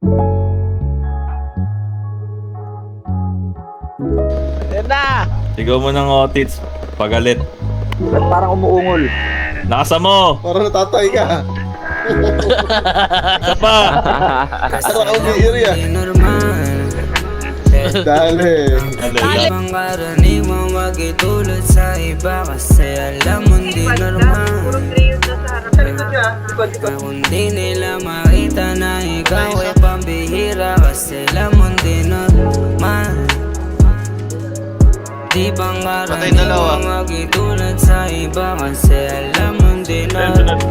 Ayan na! Sigaw mo ng otits. Pagalit. Parang umuungol. Nakasa mo! Parang natatay ka. Isa pa! Parang ka umiiri ah. Dali. Dali. Ibang karaniwang wag itulad sa iba kasi alam mo di normal. Kung di nila makita na ikaw ay pambihira kasi alam mo di normal. Di bang karaniwang wag itulad sa iba kasi alam mo di normal.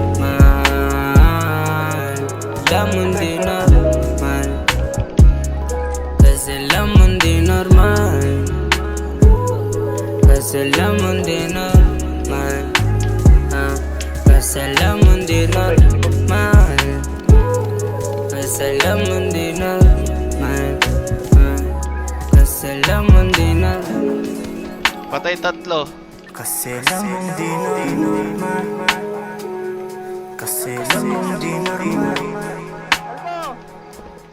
Alam mo di normal. Kasi alam mo di normal. Kasi alam mo di normal. Kasi alam mo di normal. Kasi alam mo di normal. Kasi alam mo di normal. Patay tatlo. Kasi alam mo di normal. Kasi alam mo di normal.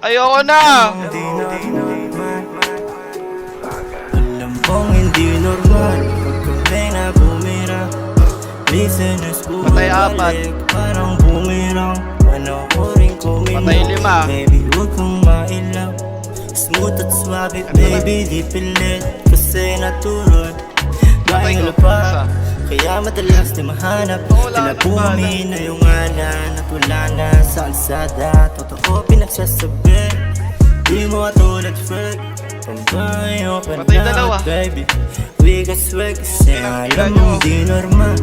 Ayoko na! Alam kong hindi normal pag kami na bumira. Listeners ko Patay apat. parang bumirang. Panoorin ko Patay lima. Baby huwag kong mailaw. Smooth at swabe baby di pilit. Kasi natural Patay dahil ko. pa. Isa. Kaya madalas di mahanap. Wala na Tinabumi na yung ngalan. Natula na sa alsada. Totoo pinagsasabi. Di mo katulad Fred. Pambay open Patay dalawa. baby. We got swag kasi alam mo di normal.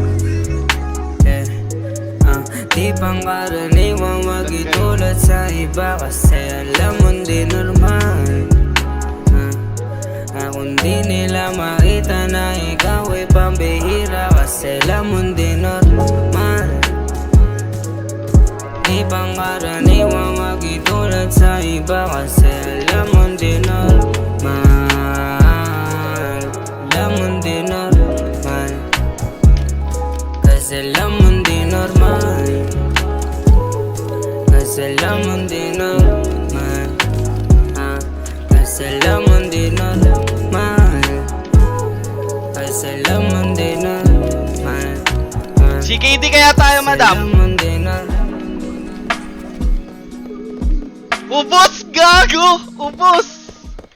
Di pang karaniwang wag itulad sa iba kasi alam mo di normal. Kung di nila makita na ikaw ay pambihira kasi alam mo di normal. Di pang karaniwang wag itulad sa iba kasi alam mo di normal. Alam mo di normal. Kasi alam mo di normal. Kasi alam mo di normal. Kasi alam mo di normal. Kasi alam mo di normal. Si KD kaya tayo, madam? Ubus! Gago! Ubus!